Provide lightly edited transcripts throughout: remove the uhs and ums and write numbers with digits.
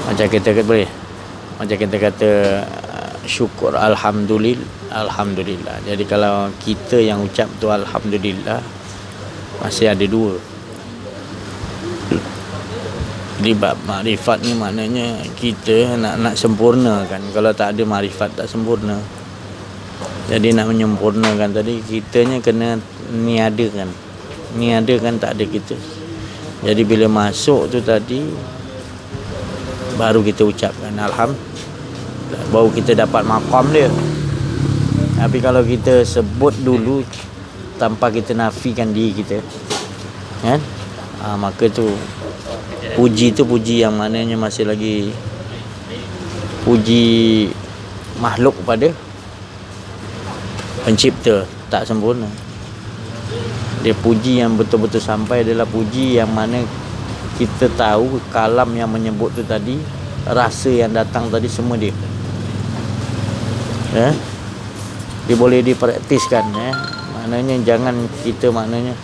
Macam kita kata boleh, macam kita kata syukur alhamdulillah. Jadi kalau kita yang ucap tu alhamdulillah, masih ada dua. Di bab makrifat ni maknanya kita nak sempurnakan. Kalau tak ada makrifat tak sempurna. Jadi nak menyempurnakan tadi, kitanya kena niadakan. Niadakan tak ada kita. Jadi bila masuk tu tadi, baru kita ucapkan alhamdulillah, baru kita dapat maqam dia. Tapi kalau kita sebut dulu tanpa kita nafikan diri kita, kan? Maka tu puji tu puji yang maknanya masih lagi puji makhluk pada pencipta, tak sempurna. Dia puji yang betul-betul sampai adalah puji yang mana kita tahu kalam yang menyebut tu tadi, rasa yang datang tadi semua dia. Dia boleh dipraktiskan. Maknanya jangan kita maknanya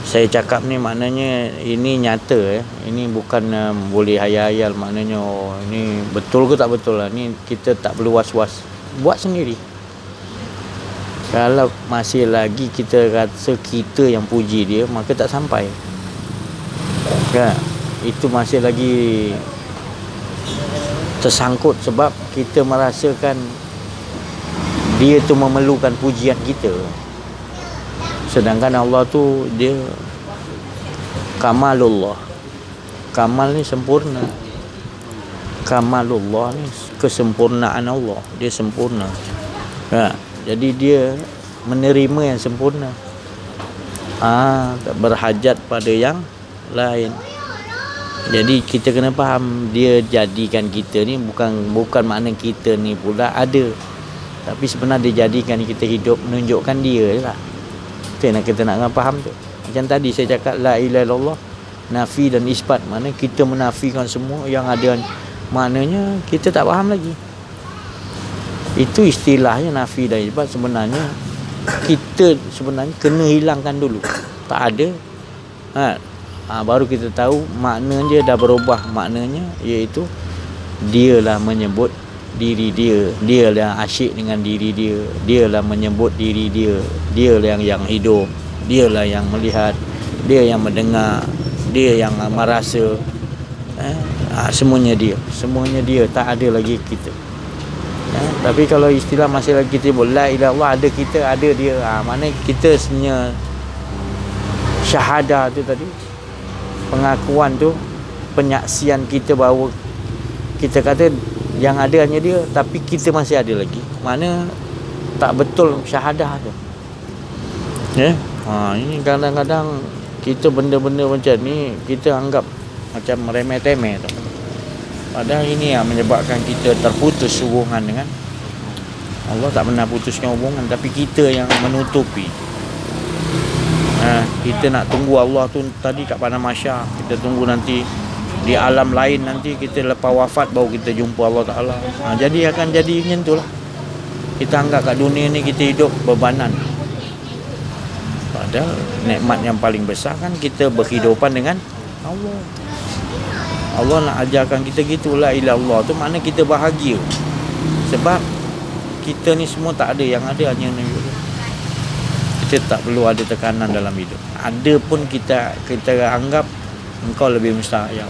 saya cakap ni maknanya ini nyata. Ini bukan boleh hayal-hayal maknanya ini betul ke tak betul lah. Ni kita tak perlu was-was. Buat sendiri. Kalau masih lagi kita rasa kita yang puji dia, maka tak sampai. Kan? Itu masih lagi tersangkut sebab kita merasakan dia tu memerlukan pujian kita. Sedangkan Allah tu dia kamalullah. Kamal ni sempurna. Kamalullah ni kesempurnaan Allah. Dia sempurna. Jadi dia menerima yang sempurna. Tak berhajat pada yang lain. Jadi kita kena faham, dia jadikan kita ni bukan makna kita ni pula ada. Tapi sebenarnya dia jadikan kita hidup, menunjukkan dia lah. Itu yang kita nak faham tu. Macam tadi saya cakap la ilaha illallah, nafi dan isbat. Mana kita menafikan semua yang ada, maknanya kita tak faham lagi. Itu istilahnya nafi dan isbat. Sebenarnya kita sebenarnya kena hilangkan dulu. Tak ada. Baru kita tahu makna dia dah berubah. Maknanya iaitu dialah menyebut diri dia. Dialah asyik dengan diri dia. Dialah menyebut diri dia. Dialah yang hidup. Dialah yang melihat. Dia yang mendengar. Dia yang merasa. Semuanya dia. Semuanya dia. Tak ada lagi kita. Tapi kalau istilah masih lagi kita sebut la ilaha illallah, ada kita, ada dia. Mana kita sebenarnya syahadah tu tadi, pengakuan tu, penyaksian kita bahawa kita kata yang ada hanya dia, tapi kita masih ada lagi. Mana tak betul syahadah tu. Ini kadang-kadang kita benda-benda macam ni kita anggap macam remeh-temeh tu. Padahal ini yang menyebabkan kita terputus hubungan dengan Allah. Tak pernah putuskan hubungan, tapi kita yang menutupi. Kita nak tunggu Allah tu tadi kat padang mahsyar. Kita tunggu nanti di alam lain, nanti kita lepas wafat baru kita jumpa Allah Ta'ala. Jadi akan jadi macam tu lah. Kita anggap kat dunia ni kita hidup bebanan. Padahal nikmat yang paling besar kan kita berhidupan dengan Allah. Allah nak ajarkan kita gitulah, ilah Allah tu makna kita bahagia. Sebab kita ni semua tak ada, yang ada hanya Nabi. Kita tak perlu ada tekanan dalam hidup. Ada pun kita anggap engkau lebih mustahil.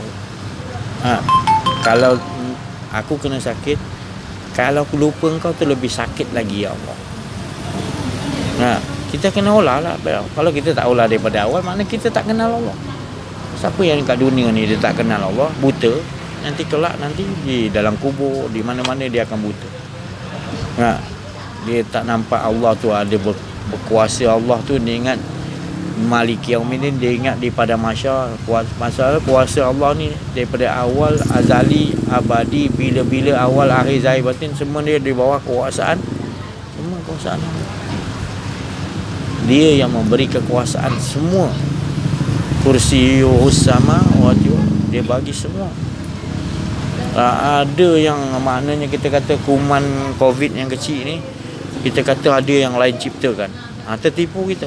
Kalau aku kena sakit, kalau aku lupa engkau tu lebih sakit lagi, ya Allah. Kita kena olah lah. Kalau kita tak olah daripada awal, makna kita tak kenal Allah. Siapa yang kat dunia ni dia tak kenal Allah, buta, nanti kelak nanti di dalam kubur, di mana-mana dia akan buta. Dia tak nampak Allah tu ada berkuasa. Allah tu dia ingat Maliki Yaumiddin, dia ingat di pada mahsyar. Masalah kuasa Allah ni daripada awal, azali, abadi, bila-bila, awal, akhir, zahir, batin, semua dia di bawah kekuasaan. Semua kekuasaan dia yang memberi kekuasaan semua. Kursiyuhus samawati wal ardh, dia bagi semua. Ada yang maknanya kita kata kuman COVID yang kecil ni, kita kata ada yang lain ciptakan. Tertipu kita.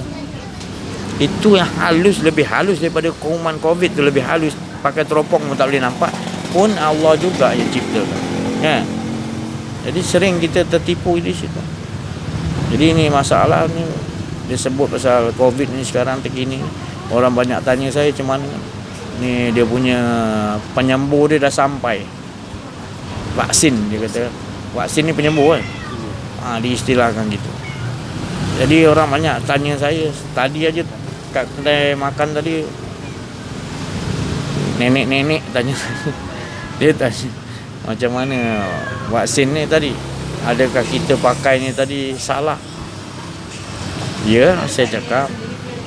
Itu yang halus, lebih halus daripada kuman COVID tu, lebih halus. Pakai teropong pun tak boleh nampak, pun Allah juga yang ciptakan. Ya. Jadi sering kita tertipu di situ. Jadi ini masalah ni, dia sebut pasal COVID ni sekarang terkini. Orang banyak tanya saya macam mana ni, dia punya penyembuh dia dah sampai. Vaksin, dia kata vaksin ni penyembuh kan. Diistilahkan gitu. Jadi orang banyak tanya saya. Tadi aja kat kedai makan tadi, nenek-nenek tanya saya. Dia tanya macam mana vaksin ni tadi, adakah kita pakai ni tadi salah? Ya, saya cakap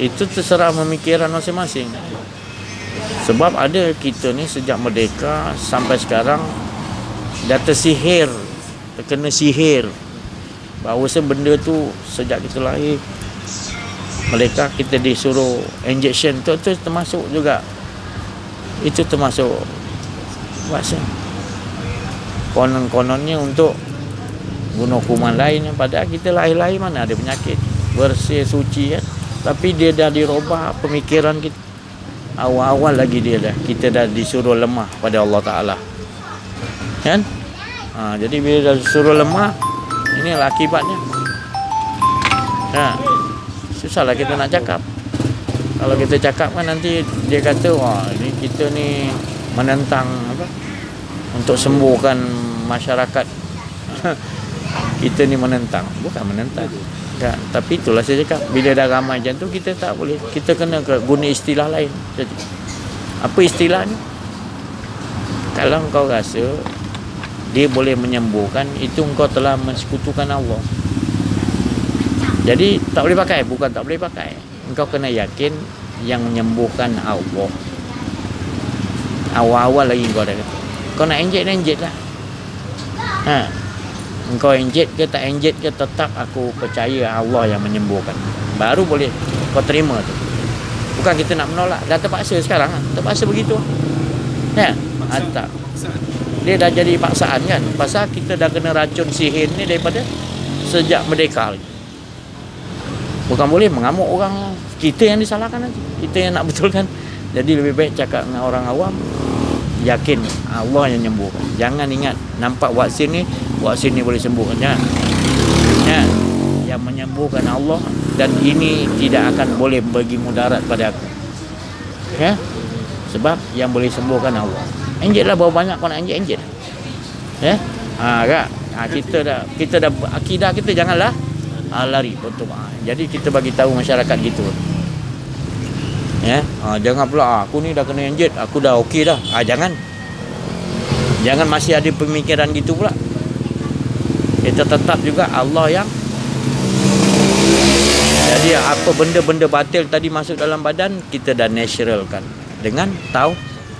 itu terserah pemikiran masing-masing. Sebab ada kita ni sejak merdeka sampai sekarang dah terkena sihir. Bahawa benda tu sejak kita lahir, mereka kita disuruh injection tu termasuk juga. Itu termasuk vaksin. Konon-kononnya untuk bunuh kuman lain, padahal kita lahir-lahir mana ada penyakit, bersih suci kan. Tapi dia dah dirubah pemikiran kita. Awal-awal lagi kita dah disuruh lemah pada Allah Ta'ala kan. Jadi bila dah disuruh lemah, inilah akibatnya. Susahlah kita nak cakap. Kalau kita cakap kan nanti dia kata, wah ini kita ni menentang apa, untuk sembuhkan masyarakat. Kita ni menentang. Bukan menentang kan. Tapi itulah saya cakap, bila dah ramai macam tu, kita tak boleh, kita kena guna istilah lain. Jadi apa istilahnya? Kalau kau rasa dia boleh menyembuhkan, itu engkau telah mensekutukan Allah. Jadi tak boleh pakai. Bukan tak boleh pakai, engkau kena yakin yang menyembuhkan Allah. Awal-awal lagi engkau dah kata, kau nak enjet lah. Engkau enjet ke tak enjet ke, tetap aku percaya Allah yang menyembuhkan. Baru boleh kau terima tu. Bukan kita nak menolak. Dah terpaksa sekarang, terpaksa begitu. Ya, tak. Dia dah jadi paksaan kan. Pasal kita dah kena racun sihir ni daripada sejak merdeka. Bukan boleh mengamuk orang. Kita yang disalahkan nanti, kita yang nak betulkan. Jadi lebih baik cakap dengan orang awam, yakin Allah yang menyembuhkan. Jangan ingat nampak vaksin ni boleh sembuhkan. Jangan. Ya, yang menyembuhkan Allah, dan ini tidak akan boleh bagi mudarat pada aku. Ya. Sebab yang boleh sembuhkan Allah. Enjetlah berapa banyak kau nak enjet. Ya. Kak. Kita dah akidah kita janganlah lari betul. Jadi kita bagi tahu masyarakat gitu. Ya. Jangan pula aku ni dah kena enjet, aku dah okey dah. Jangan masih ada pemikiran gitu pula. Kita tetap juga Allah yang. Jadi apa benda-benda batil tadi masuk dalam badan, kita dah naturalkan dengan tahu,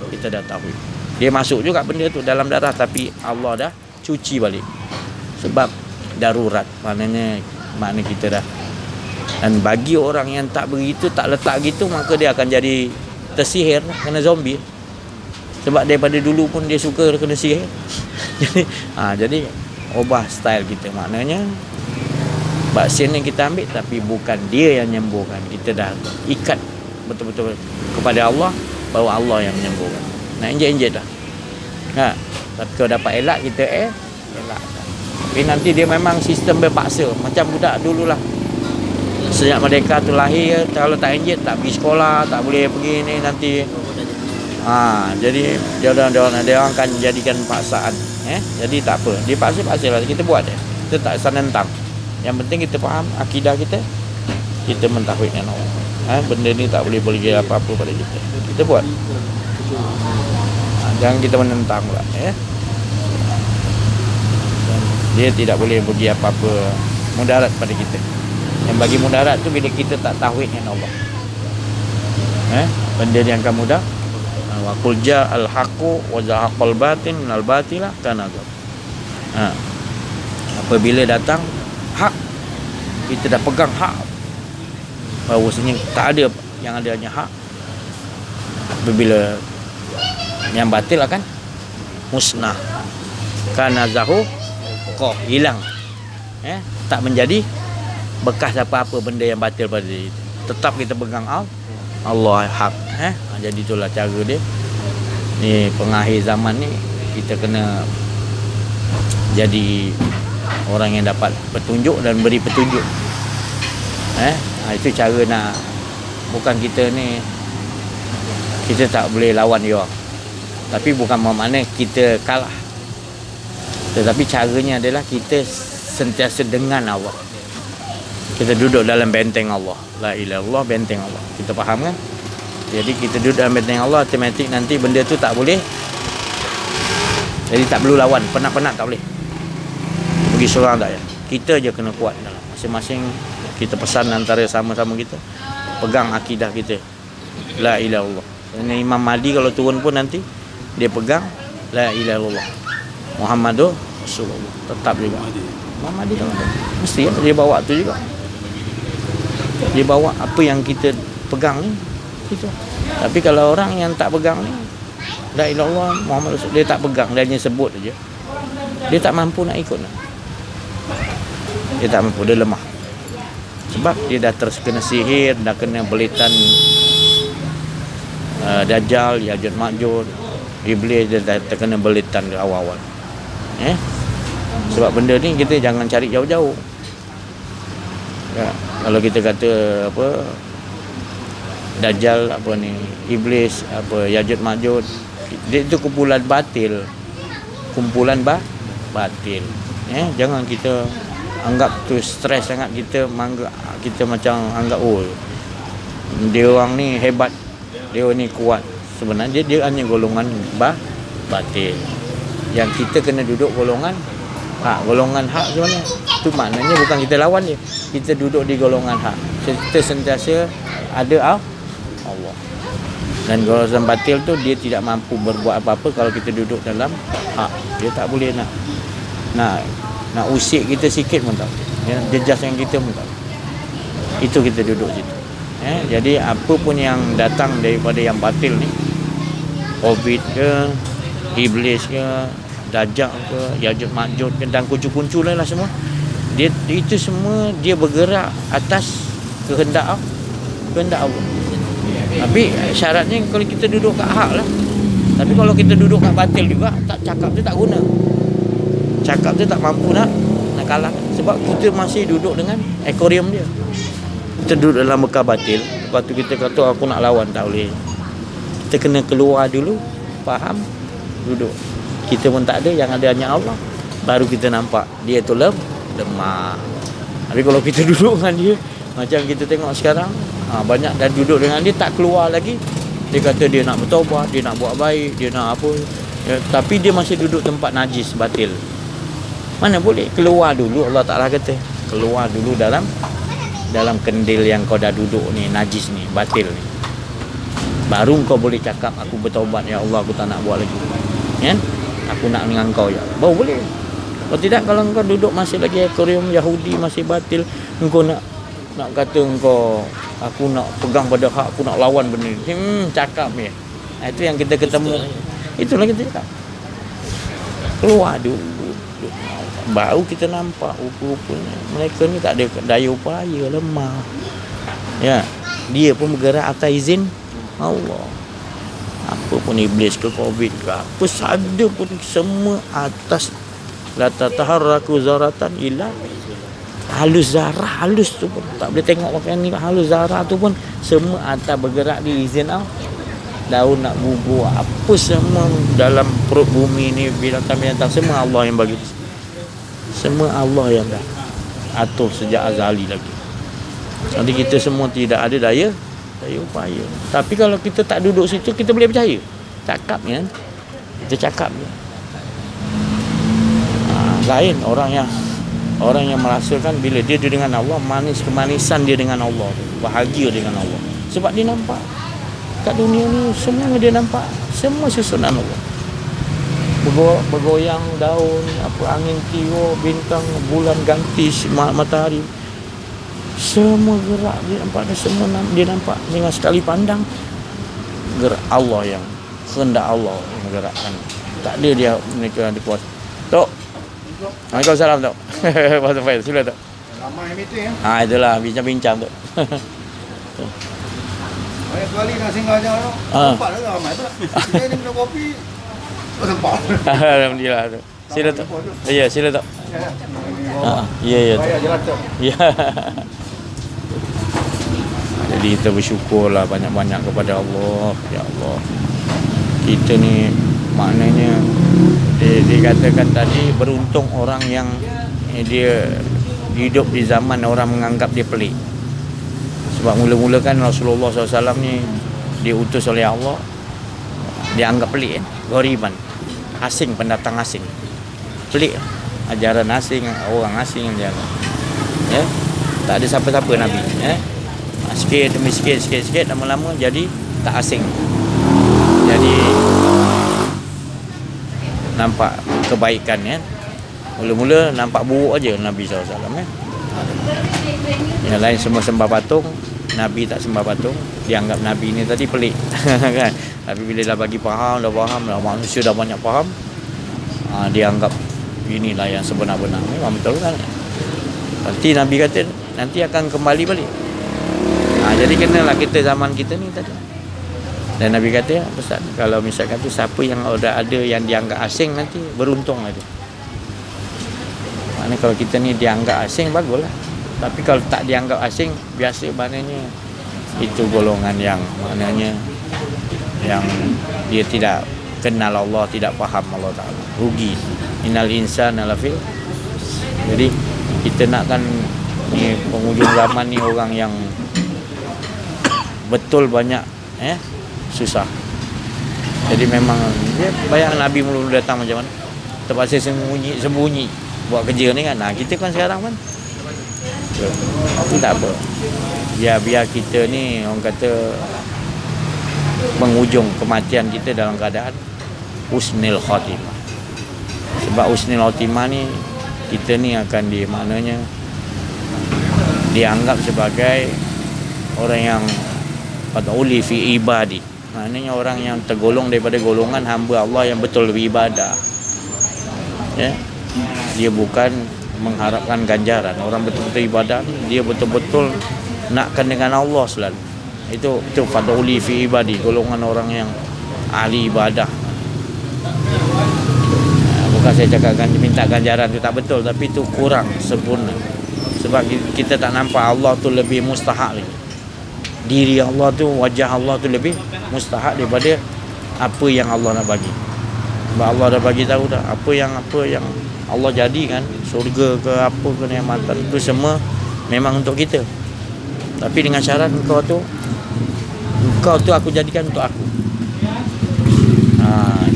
kita dah tahu. Dia masuk juga benda tu dalam darah, tapi Allah dah cuci balik. Sebab darurat, makna kita dah. Dan bagi orang yang tak begitu, tak letak gitu, maka dia akan jadi tersihir, kena zombie. Sebab daripada dulu pun dia suka kena sihir. Jadi ubah style kita. Maknanya vaksin yang kita ambil, tapi bukan dia yang menyembuhkan. Kita dah ikat betul-betul kepada Allah, bahawa Allah yang menyembuhkan. Nak enjet dah. Tapi kalau dapat elak, kita elak. Tapi nanti dia memang sistem berpaksa. Macam budak dululah. Sejak merdeka tu lahir, kalau tak enjet tak pergi sekolah, tak boleh pergi ni nanti. Jadi dia orang akan jadikan paksaan. Jadi tak apa, dia paksa lah, kita buat dia. Kita tak senentang. Yang penting kita faham akidah kita mentauhidkan Allah. Benda ni tak boleh bagi apa-apa pada kita. Kita buat. Jangan kita menentang pula. Dia tidak boleh bagi apa-apa mudarat pada kita. Yang bagi mudarat tu bila kita tak tauhidkan Allah. Benda yang akan mudah. Wa qul ja'al haqqu wa zahaqal batin minal batila kana dzab. Apabila datang hak, kita dah pegang hak, bahawasanya tak ada yang ada hanya hak. Apabila yang batil akan musnah, kana zahu kau hilang. Tak menjadi bekas apa-apa benda yang batil pada diri. tetap kita pegang Allah hak. Jadi itulah cara dia. Ni pengakhir zaman ni kita kena jadi orang yang dapat petunjuk dan beri petunjuk. Itu cara nak, bukan kita ni kita tak boleh lawan dia orang. Tapi bukan bermakna kita kalah. Tetapi caranya adalah kita sentiasa dengan Allah. Kita duduk dalam benteng Allah. La ilaha illallah, benteng Allah. Kita faham kan? Jadi kita duduk dalam benteng Allah, automatik nanti benda tu tak boleh. Jadi tak perlu lawan, penat-penat tak boleh. Pergi seorang tak ya. Kita je kena kuat dalam masing-masing. Kita pesan antara sama-sama kita, pegang akidah kita. La ilaha illallah. Dan Imam Mahdi kalau turun pun nanti dia pegang la ilaha illallah Muhammadur Rasulullah. Tetap juga Imam Mahdi kan mesti ya, dia bawa tu juga. Dia bawa apa yang kita pegang ni itu. Tapi kalau orang yang tak pegang ni la ilaha illallah Muhammad Rasul, dia tak pegang, dia hanya sebut aja. Dia tak mampu nak ikut. Dia tak mampu, dia lemah. Sebab dia dah terkena sihir, dah kena belitan Dajjal, Ya'juj Ma'juj, Iblis, dia dah terkena belitan di awal-awal. Sebab benda ni kita jangan cari jauh-jauh. Ya, kalau kita kata apa Dajjal, apa ni, Iblis, apa Ya'juj Ma'juj, dia itu kumpulan batil. Kumpulan batil. Jangan kita anggap tu stres sangat, kita macam anggap dia orang ni hebat, dia ni kuat. Sebenarnya dia hanya golongan batil. Yang kita kena duduk golongan hak. Golongan hak sebenarnya tu maknanya bukan kita lawan dia, kita duduk di golongan hak. Kita sentiasa ada Allah. Dan golongan batil tu dia tidak mampu berbuat apa-apa kalau kita duduk dalam hak. Dia tak boleh nak usik kita sikit pun tak. Jejas yang kita pun tak. Itu kita duduk situ. Jadi apa pun yang datang daripada yang batil ni, Covid ke, Iblis ke, Dajjal ke, Ya'juj Ma'juj ke, dan kuncu-kuncu lain lah semua, dia itu semua dia bergerak atas kehendak Allah. Tapi syaratnya kalau kita duduk kat hak lah. Tapi kalau kita duduk kat batil juga, tak cakap tu tak guna. Cakap tu tak mampu nak kalah. Sebab kita masih duduk dengan akuarium dia. Kita duduk dalam bekal batil. Lepas tu kita kata aku nak lawan, tak boleh. Kita kena keluar dulu, faham, duduk. Kita pun tak ada, yang ada hanya Allah. Baru kita nampak dia tu lemah. Tapi kalau kita duduk dengan dia, macam kita tengok sekarang, banyak dah duduk dengan dia tak keluar lagi. Dia kata dia nak bertaubat, dia nak buat baik, dia nak apa ya, tapi dia masih duduk tempat najis batil. Mana boleh, keluar dulu. Allah Ta'ala kata keluar dulu dalam kendil yang kau dah duduk ni, najis ni, batil ni. Baru kau boleh cakap aku bertaubat, ya Allah aku tak nak buat lagi, ya? Aku nak dengan kau, ya. Baru boleh. Kalau tidak, kalau kau duduk masih lagi akuarium Yahudi, masih batil, engkau nak kata engkau aku nak pegang pada hak, aku nak lawan benda ni, cakap ya. Itu yang kita ketemu. Itulah kita cakap. Keluar dulu, baru kita nampak rupa-rupanya mereka ni tak ada daya upaya, lemah. Ya, dia pun bergerak atas izin Allah. Apa pun Iblis ke, Covid ke, apa saja pun semua atas la tataharraku zaratan illa halus zarah. Halus tu pun tak boleh tengok pakaian ni, halus zarah tu pun semua atas bergerak di izin Allah. Daun nak gugur, apa semua dalam perut bumi ni, binatang-binatang, semua Allah yang bagi. Semua Allah yang dah atur sejak azali lagi. Jadi kita semua tidak ada daya upaya. Tapi kalau kita tak duduk situ, kita boleh percaya. Cakap kan, kita cakap je. Lain orang yang merasakan bila dia dengan Allah, kemanisan dia dengan Allah, bahagia dengan Allah. Sebab dia nampak kat dunia ni semua dia nampak, semua susunan Allah. Bergoyang daun, apa angin tiup, bintang, bulan ganti, matahari, semua gerak dia nampak, semua dia nampak dengan sekali pandang. Gerak Allah yang kehendak Allah yang gerakkan. Tak ada dia mereka ada kuasa. Tok. Waalaikumsalam Tok. Pasal sila Tok. Ramai meeting ya. Itulah bincang-bincang Tok. Banyak kali nak singgah je. Tempat dah ramai tu. Dia ni minum kopi. Oh, tempat. Alhamdulillah tu. Sila tu. Ya, sila tu. Ya tu. Bayar je lah tu. Ya. Jadi kita bersyukurlah banyak-banyak kepada Allah. Ya Allah. Kita ni maknanya dikatakan tadi beruntung orang yang dia hidup di zaman orang menganggap dia pelik. Sebab mula-mula kan Rasulullah SAW ni diutus oleh Allah, dia anggap pelik kan? Ghoriban, asing, pendatang asing, pelik, ajaran asing, orang asing yang dia anggap. Ya? Tak ada siapa-siapa Nabi. Ya? Sikit demi sikit, lama-lama jadi tak asing. Jadi nampak kebaikan kan. Mula-mula nampak buruk aja Nabi SAW kan. Yang lain semua sembah patung, Nabi tak sembah patung. Dianggap Nabi ni tadi pelik kan. Tapi bila dah bagi faham, dah manusia dah banyak faham, dianggap inilah yang sebenar-benar. Memang betul kan. Nanti Nabi kata nanti akan kembali balik. Jadi kenalah kita zaman kita ni tadi. Dan Nabi kata pesan, kalau misalkan tu siapa yang ada yang dianggap asing nanti beruntung lah tu. Maknanya kalau kita ni dianggap asing baguslah. Tapi kalau tak dianggap asing, biasa maknanya itu golongan yang maknanya yang dia tidak kenal Allah, tidak faham Allah Ta'ala. Rugi. Innal insana lafil. Jadi kita nakkan ni penghujung zaman ni orang yang betul banyak susah. Jadi memang dia bayang Nabi mula-mula datang macam mana, terpaksa sembunyi buat kerja ni kan. Kita kan sekarang kan itu tak apa, biar kita ni orang kata penghujung kematian kita dalam keadaan husnul khatimah. Sebab husnul khatimah ni kita ni akan maknanya dianggap sebagai orang yang fad'uli fi ibadi, maknanya orang yang tergolong daripada golongan hamba Allah yang betul beribadah. Ya, dia bukan mengharapkan ganjaran. Orang betul-betul ibadah dia betul-betul nakkan dengan Allah selalu. Itu fad'uli fi ibadi, golongan orang yang ahli ibadah. Bukan saya cakapkan minta ganjaran itu tak betul, tapi itu kurang sempurna. Sebab kita tak nampak Allah tu lebih mustahak lagi. Diri Allah tu, wajah Allah tu lebih mustahak daripada apa yang Allah nak bagi. Sebab Allah dah bagi tahu dah apa yang Allah jadikan, surga ke apa ke nikmatan itu semua memang untuk kita. Tapi dengan syarat engkau tu aku jadikan untuk aku.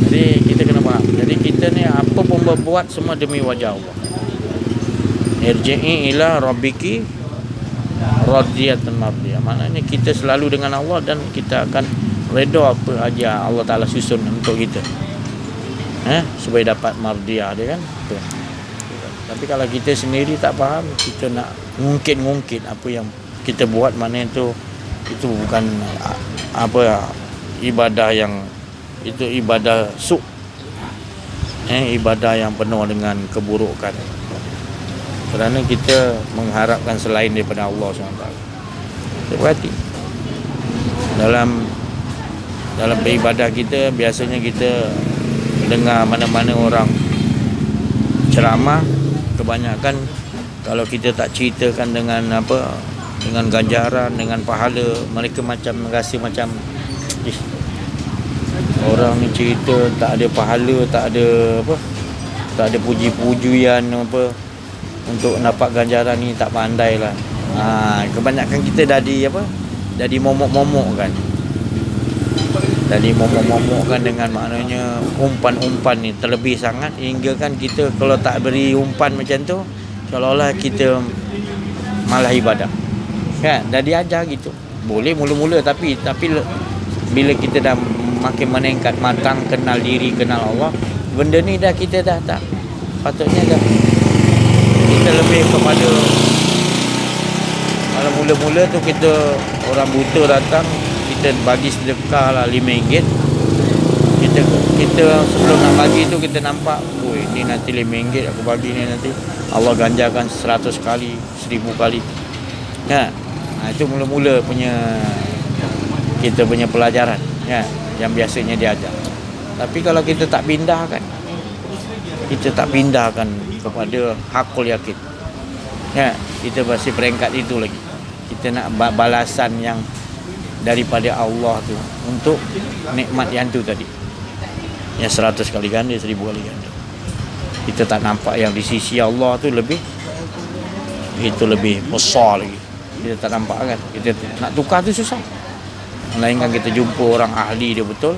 Jadi kita kena faham. Jadi kita ni apa pun berbuat semua demi wajah Allah. Irji'i ila rabbiki radiyatan mardiyah. Maknanya kita selalu dengan Allah dan kita akan redha apa aja Allah Ta'ala susun untuk kita. Supaya dapat mardiyah dia kan. Betul. Tapi kalau kita sendiri tak faham, kita nak ngungkit apa yang kita buat, maknanya itu bukan ibadah yang itu ibadah ibadah yang penuh dengan keburukan. Kerana kita mengharapkan selain daripada Allah SWT. Berarti dalam beribadah kita, biasanya kita dengar mana-mana orang ceramah, kebanyakan kalau kita tak ceritakan dengan dengan ganjaran, dengan pahala, mereka macam rasa macam orang ni cerita tak ada pahala, tak ada puji-pujian untuk dapat ganjaran ni, tak pandai lah. Kebanyakan kita jadi momok-momok kan. Jadi momok-momok kan, dengan maknanya umpan-umpan ni terlebih sangat, hingga kan kita kalau tak beri umpan macam tu, seolah-olah kita malah ibadah kan. Dah diajar gitu, boleh mula-mula, tapi bila kita dah makin meningkat, matang, kenal diri, kenal Allah, benda ni kita dah tak patutnya dah. Kita lebih kepada, kalau mula-mula tu kita orang buta datang, kita bagi sedekah lah RM5. Kita sebelum nak bagi tu kita nampak, ni nanti RM5 aku bagi ni, nanti Allah ganjarkan 100 kali, 1000 kali. Itu mula-mula punya kita punya pelajaran, ya, yang biasanya diajar. Tapi kalau kita tak pindahkan kepada hakul yakin, ya, kita masih peringkat itu lagi. Kita nak balasan yang daripada Allah tu untuk nikmat yang tu tadi, yang 100 kali ganda, 1000 kali ganda. Kita tak nampak yang di sisi Allah tu lebih besar lagi. Kita tak nampak kan. Kita nak tukar tu susah. Melainkan kita jumpa orang ahli dia betul,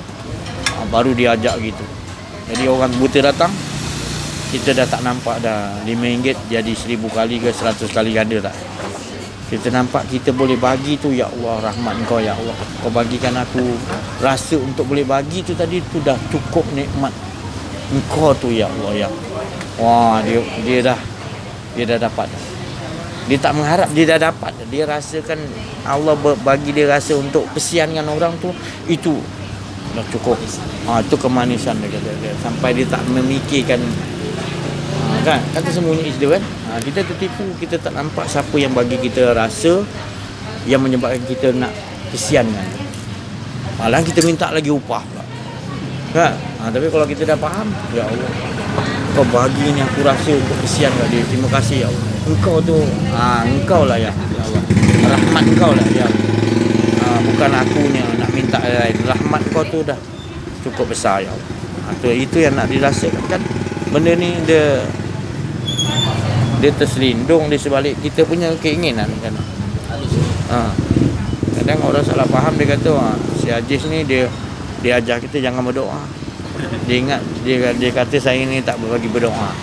baru dia ajak gitu. Jadi orang buta datang, kita dah tak nampak dah RM5 jadi 1000 kali ke 100 kali ganda tak. Kita nampak kita boleh bagi tu, ya Allah, rahmat Engkau ya Allah. Kau bagikan aku rasa untuk boleh bagi tu tadi tu dah cukup nikmat Engkau tu ya Allah ya. Wah, dia dah dapat. Dia tak mengharap, dia dah dapat. Dia rasakan Allah bagi dia rasa untuk kesian dengan orang tu, itu dah cukup. Itu kemanisan dia kata dia. Sampai dia tak memikirkan, kan, kata sembunyi itu kan. Kita tertipu, kita tak nampak siapa yang bagi kita rasa yang menyebabkan kita nak kesiankan. Malah kita minta lagi upah pula, kan. Tapi kalau kita dah faham, ya Allah, Kau bagi ni aku rasa untuk kesian kat dia. Terima kasih ya Allah. Engkau tu, Engkau lah ya Allah. Rahmat Engkau lah ya Allah. Bukan aku ni nak minta lain. Rahmat Kau tu dah cukup besar ya Allah. Itu yang nak dirasakan kan. Benda ni dia terselindung di sebalik kita punya keinginan kan. Kadang orang salah faham, dia kata si Aziz ni dia ajar kita jangan berdoa. Dia ingat dia kata saya ni tak bagi berdoa.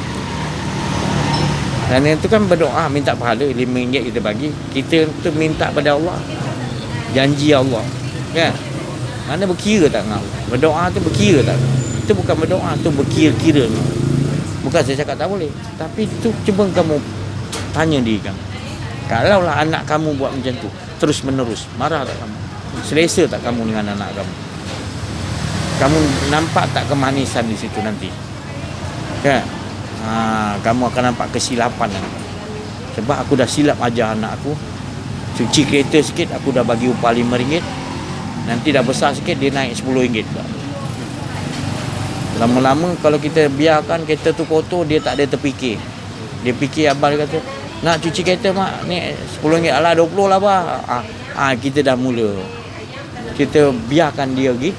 Dan itu kan berdoa minta pahala, RM5 kita bagi. Kita tu minta pada Allah, janji Allah kan. Mana berkira tak dengan Allah? Berdoa tu berkira tak? Itu bukan berdoa, tu berkira-kira. Bukan saya cakap tak boleh, tapi tu cuba kamu tanya diri kamu. Kalaulah anak kamu buat macam tu terus menerus, marah tak kamu? Selesa tak kamu dengan anak kamu? Kamu nampak tak kemanisan di situ nanti? Kan? Kamu akan nampak kesilapan. Sebab aku dah silap ajar anak aku. Cuci kereta sikit aku dah bagi upah RM5. Nanti dah besar sikit dia naik RM10 pula. Lama-lama kalau kita biarkan kereta tu kotor, dia tak ada terfikir. Dia fikir abang dia kata, nak cuci kereta mak ni RM10. Alah 20 lah abang. Kita dah mula. Kita biarkan dia pergi.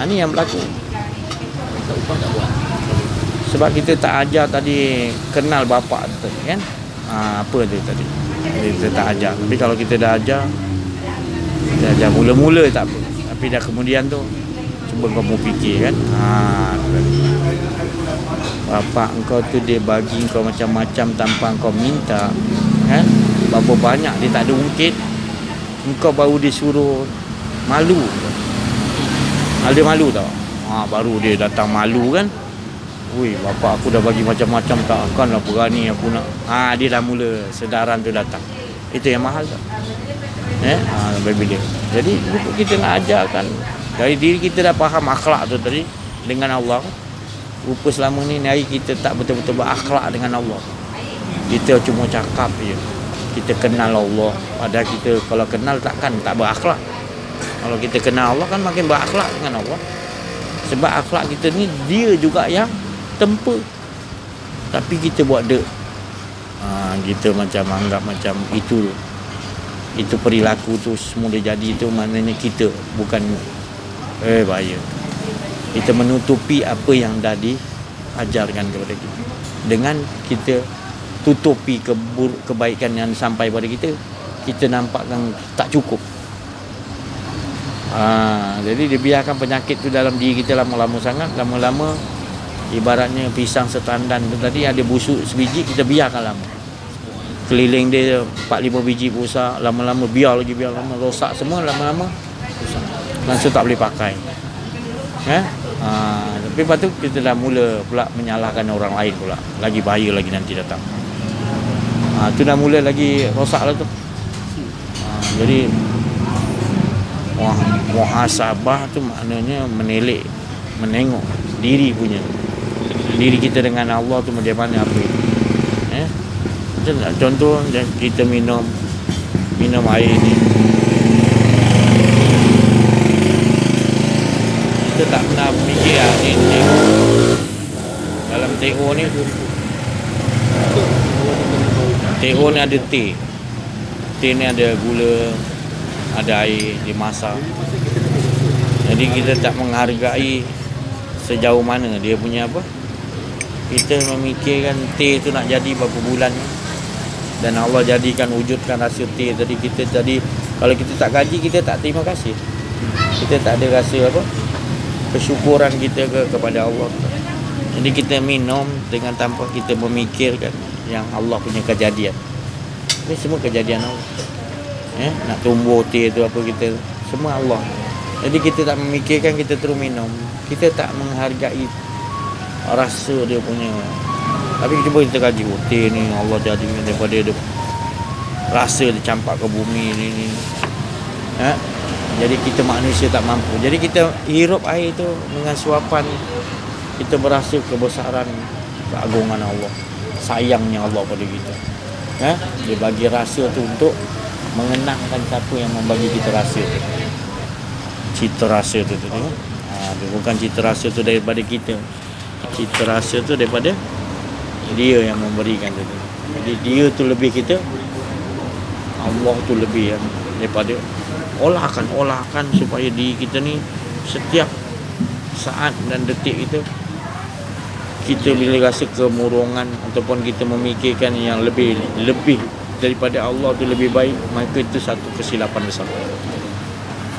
Ni yang berlaku. Tak upah tak buat. Sebab kita tak ajar tadi kenal bapak tu kan. Apa tu tadi? Kita tak ajar. Tapi kalau kita dah ajar, kita ajar mula-mula tak apa. Tapi dah kemudian tu cuba kamu fikir kan. Bapak engkau tu dia bagi engkau macam-macam tanpa engkau minta kan. Berapa banyak dia tak ada ungkit, engkau baru disuruh malu. Ada malu tau. Baru dia datang malu kan. Woi, bapak aku dah bagi macam-macam, takkanlah berani aku nak. Dia dah mula sedaran tu datang. Itu yang mahal tau. Bila. Jadi kita nak ajarkan dari diri kita dah faham akhlak tu tadi dengan Allah. Rupa selama ni hari kita tak betul-betul berakhlak dengan Allah. Kita cuma cakap je. Kita kenal Allah. Padahal kita kalau kenal takkan tak berakhlak. Kalau kita kenal Allah kan makin berakhlak dengan Allah. Sebab akhlak kita ni dia juga yang tempa. Tapi kita buat dek. Kita macam anggap macam itu perilaku tu semua dia jadi tu, maknanya kita bukan bahaya. Kita menutupi apa yang dah diajarkan kepada kita. Dengan kita tutupi kebaikan yang sampai pada kita, kita nampakkan tak cukup. Jadi dibiarkan penyakit tu dalam diri kita lama-lama sangat. Lama-lama ibaratnya pisang setandan tu tadi ada busuk sebiji, kita biarkan lama. Keliling dia 4-5 biji rosak, lama-lama biar lama rosak semua, lama-lama rosak. Langsung tak boleh pakai. Tapi lepas tu kita dah mula pula menyalahkan orang lain pula. Lagi bahaya lagi nanti datang. Tu dah mula lagi rosak lah tu. Jadi muhasabah tu maknanya menengok diri punya. Diri kita dengan Allah tu macam mana, apa. Contoh kita minum minum air ni. Kita tak pernah fikir ni TO. Dalam TO ni ada teh. Teh ni ada gula, ada air, dimasak. Jadi kita tak menghargai sejauh mana dia punya apa. Kita memikirkan teh tu nak jadi berapa bulan, dan Allah jadikan wujudkan rasa teh tadi. Kita tadi kalau kita tak gaji, kita tak terima kasih. Kita tak ada rasa apa, kesyukuran kita kepada Allah. Jadi kita minum dengan tanpa kita memikirkan yang Allah punya kejadian. Ini semua kejadian Allah. Nak tumbuh teh tu apa, kita semua Allah. Jadi kita tak memikirkan, kita terus minum. Kita tak menghargai rasa dia punya. Tapi cuba kita kaji, teh ni Allah jadikan daripada dia rasa dia campak ke bumi ni. Jadi kita manusia tak mampu. Jadi kita hirup air tu dengan suapan, kita berasa kebesaran, keagungan Allah, sayangnya Allah pada kita. Dia bagi rasa tu untuk mengenangkan siapa yang membagi kita rasa tu. Cita rasa tu dia bukan cita rasa tu daripada kita. Cita rasa tu daripada dia yang memberikan tu. Jadi dia tu lebih kita, Allah tu lebih yang daripada. Olahkan supaya diri kita ni setiap saat dan detik kita bila rasa kemurungan ataupun kita memikirkan yang lebih daripada Allah tu lebih baik, maka itu satu kesilapan besar.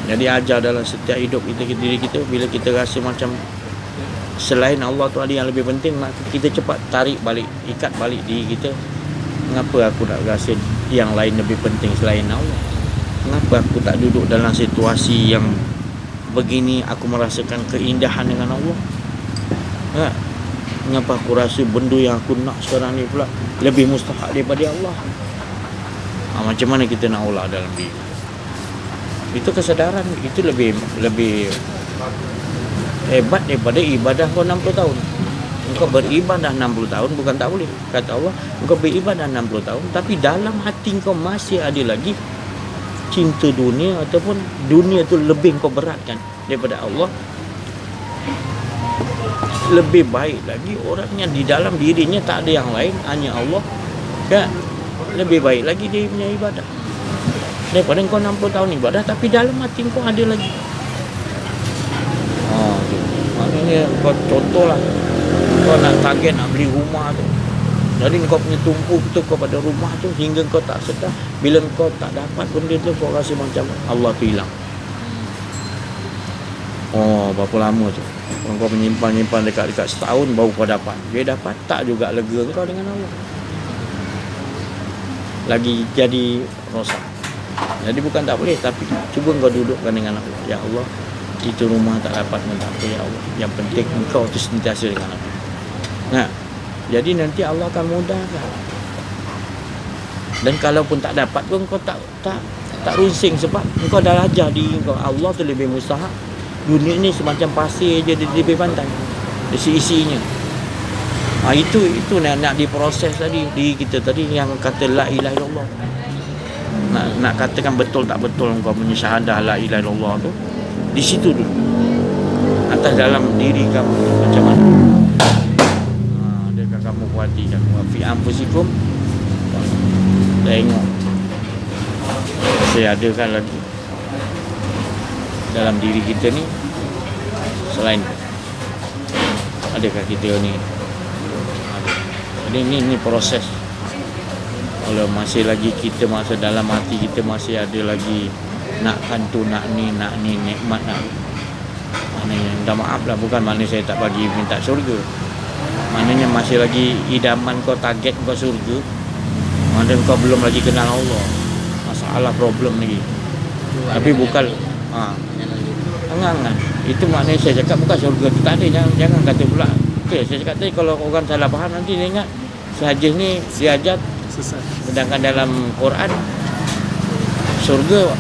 Jadi ajar dalam setiap hidup kita, diri kita, bila kita rasa macam selain Allah tu ada yang lebih penting, maka kita cepat tarik balik, ikat balik diri kita. Mengapa aku nak rasa yang lain lebih penting selain Allah? Kenapa aku tak duduk dalam situasi yang begini, aku merasakan keindahan dengan Allah? Kenapa aku rasa benda yang aku nak sekarang ni pula lebih mustahak daripada Allah? Macam mana kita nak olah dalam diri? Itu kesadaran, itu lebih hebat daripada ibadah kau 60 tahun. Engkau beribadah 60 tahun bukan tak boleh. Kata Allah, engkau beribadah 60 tahun tapi dalam hati engkau masih ada lagi cinta dunia, ataupun dunia tu lebih kau beratkan daripada Allah. Lebih baik lagi orang yang di dalam dirinya tak ada yang lain, hanya Allah. Lebih baik lagi dia punya ibadah daripada kau 60 tahun ibadah tapi dalam hati kau ada lagi. Maknanya kau contohlah, kau nak target nak beli rumah tu, jadi kau punya tumpu tu kepada rumah tu hingga kau tak sedar. Bila kau tak dapat benda tu, kau rasa macam Allah tu hilang. Berapa lama tu kau menyimpan dekat setahun baru kau dapat. Dia dapat tak juga lega kau dengan Allah, lagi jadi rosak. Jadi bukan tak boleh, tapi cuba kau dudukkan dengan Allah. Ya Allah, itu rumah tak dapat pun tak apa ya Allah, yang penting engkau tu sentiasa dengan aku. Jadi nanti Allah akan mudahkan. Dan kalaupun tak dapat pun kau tak rusing, sebab engkau dah ajar diri kau Allah tu lebih mustahak. Dunia ni semacam pasir je di tepi pantai, isi-isinya. Itu nak diproses tadi diri kita tadi yang kata la ilaha illallah. Nak katakan betul tak betul engkau punya syahadah la ilaha illallah tu di situ dulu, atas dalam diri kamu macam mana. Kamu perhatikan wa fi anfusikum. Tengok, saya adakan lagi dalam diri kita ni selain, adakah kita ni ada. Jadi ini proses. Kalau masih lagi kita masa dalam hati kita masih ada lagi nakkan tu, nak ni nikmat nak, maknanya minta maaf lah, bukan maknanya saya tak bagi minta syurga. Maknanya masih lagi idaman kau, target kau surga, maknanya kau belum lagi kenal Allah. Masalah problem lagi. Tapi bukan jangan. Itu maknanya saya cakap bukan surga tu tak ada. Jangan kata pula. Okey, saya cakap tadi kalau orang salah faham nanti dia ingat sahaja ni diajar sesat. Sedangkan dalam Quran surga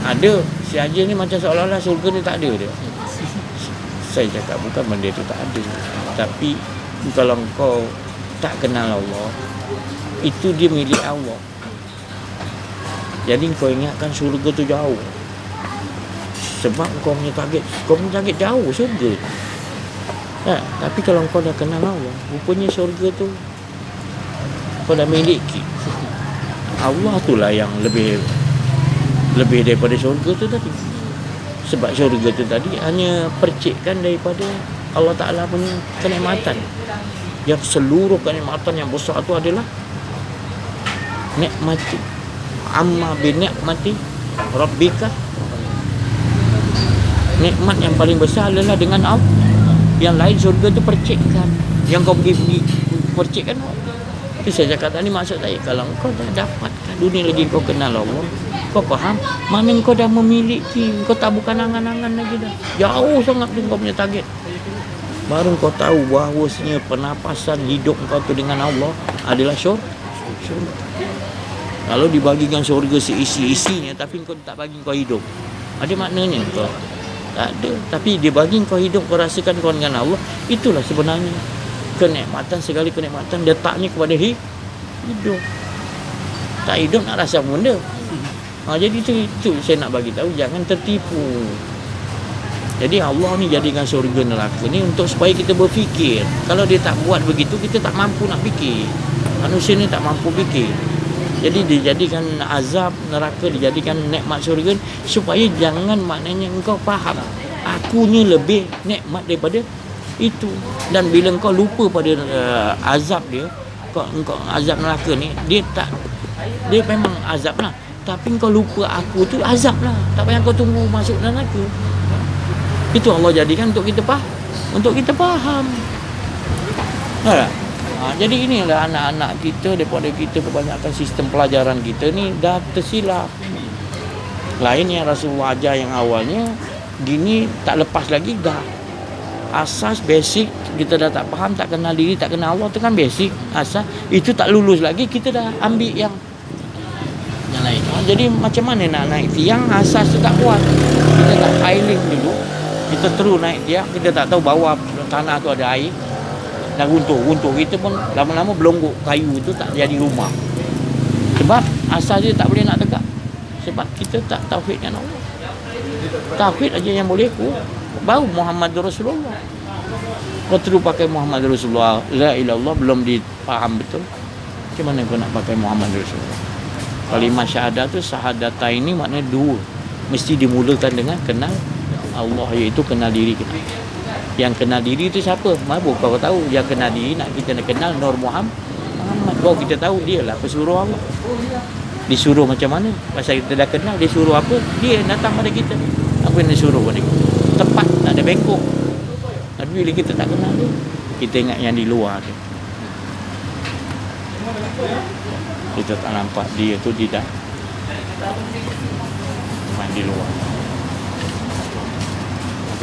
ada, sahaja ni macam seolah-olah surga ni tak ada dia. Saya cakap bukan benda tu tak ada. Tapi kalau kau tak kenal Allah, itu dia milik Allah. Jadi kau ingatkan syurga tu jauh. Sebab kau punya target jauh syurga. Tapi kalau kau dah kenal Allah, rupanya syurga tu kau dah miliki. Allah itulah yang lebih daripada syurga tu tadi. Sebab syurga tu tadi hanya percikkan daripada Allah Ta'ala punya kenikmatan. Yang seluruh kenikmatan yang besar tu adalah nikmati. Amma bi ni'mati rabbika. Nikmat yang paling besar adalah dengan Allah. Yang lain syurga tu percikkan. Yang kau pergi percikkan. Itu saya cakap tadi, maksud saya, kalau kau dah dapatkan dunia lagi, kau kenal Allah, kau faham mana kau dah memiliki, kau tak bukan angan-angan lagi dah. Jauh sangat tu kau punya target. Baru kau tahu bahawasanya penapasan hidup kau tu dengan Allah adalah syurga. Kalau dibagikan syurga seisi-isinya tapi kau tak bagi kau hidup, ada maknanya kau? Tak ada. Tapi dia bagi kau hidup, kau rasakan kau dengan Allah, itulah sebenarnya kenikmatan, segala kenikmatan letaknya kepada hidup. Tak hidup nak rasa apa benda. Jadi itu saya nak bagi tahu, jangan tertipu. Jadi Allah ni jadikan syurga neraka ni untuk supaya kita berfikir. Kalau dia tak buat begitu, kita tak mampu nak fikir. Manusia ni tak mampu fikir. Jadi dia jadikan azab neraka, dijadikan nikmat syurga supaya jangan, maknanya engkau faham akunya lebih nikmat daripada itu. Dan bila kau lupa pada azab dia, kau azab neraka ni, dia memang azab lah, tapi kau lupa aku tu azab lah. Tak payah kau tunggu masuk neraka. Itu Allah jadikan untuk kita faham. Jadi inilah anak-anak kita, daripada kita kebanyakan sistem pelajaran kita ni dah tersilap. Lain yang Rasulullah ajar yang awalnya, gini tak lepas lagi dah. Asas basic kita dah tak faham, tak kenal diri, tak kenal Allah, tu kan basic asas. Itu tak lulus lagi, kita dah ambil yang lain. Jadi macam mana nak naik tiang asas tu tak kuat. Kita tak piling dulu, kita terus naik tiang, kita tak tahu bawah tanah tu ada air, dan runtuh kita pun lama-lama belonggok kayu tu tak jadi rumah. Sebab asas dia tak boleh nak tegak. Sebab kita tak tauhid dengan Allah. Tauhid aja yang boleh baru Muhammad Rasulullah. Kau terus pakai Muhammad Rasulullah, la ilallah, belum dipaham betul, macam mana kau nak pakai Muhammad Rasulullah? Kalimah syahadah tu, syahadata ini maknanya dua, mesti dimulakan dengan kenal Allah, iaitu kenal diri kita. Yang kenal diri tu siapa? Mabuk kau tahu. Yang kenal diri, nak kita nak kenal Nur Muhammad, baru kita tahu dia lah pesuruh Allah. Disuruh macam mana? Pasal kita dah kenal, dia suruh apa? Dia datang pada kita. Apa yang dia suruh pada kita? Tepat, tak ada bengkok. Tapi bila kita tak kenal dia, kita ingat yang di luar dia. Kita tak nampak dia tu tidak main di luar.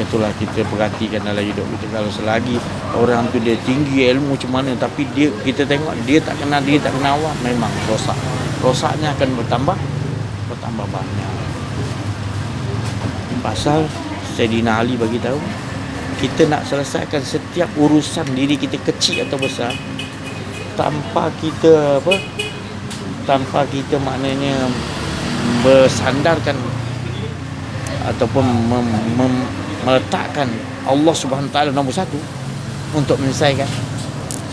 Itulah kita perhatikan dalam hidup kita. Kalau selagi orang tu dia tinggi ilmu macam mana, tapi kita tengok dia tak kenal diri, tak kenal Allah, memang rosak. Rosaknya akan bertambah banyak. Pasal Sayyidina Ali bagi tahu, kita nak selesaikan setiap urusan diri kita, kecil atau besar, tanpa kita maknanya bersandarkan ataupun meletakkan Allah Subhanahu Wa Taala nombor satu untuk menyelesaikan,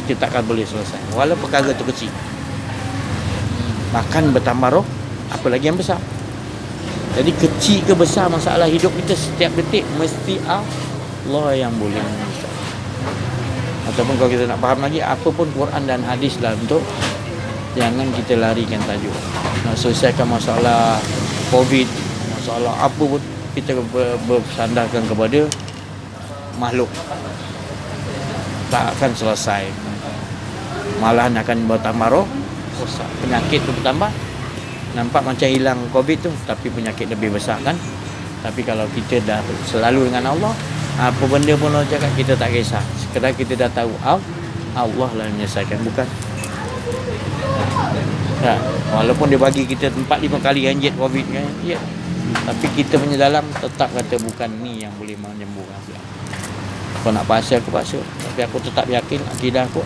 kita akan boleh selesai walaupun perkara itu kecil. Bahkan bertambah roh, apalagi yang besar. Jadi kecil ke besar masalah hidup kita, setiap detik mesti Allah yang boleh menyelesaikan. Ataupun kalau kita nak faham lagi, apa pun Quran dan hadis lah, untuk jangan kita larikan tajuk. Nak selesaikan masalah COVID, masalah apa pun, kita bersandarkan kepada makhluk, tak akan selesai, malahan akan bertambah roh, penyakit tu bertambah. Nampak macam hilang COVID tu, tapi penyakit lebih besar kan. Tapi kalau kita dah selalu dengan Allah, apa benda pun Allah cakap, kita tak kisah. Sekedar kita dah tahu Allah lah menyelesaikan, bukan walaupun dia bagi kita 4-5 kali anjit COVID kan, ya. Tapi kita punya dalam tetap kata bukan ni yang boleh menyembuhkan. Kau nak paksa, aku paksa, tapi aku tetap yakin akidah aku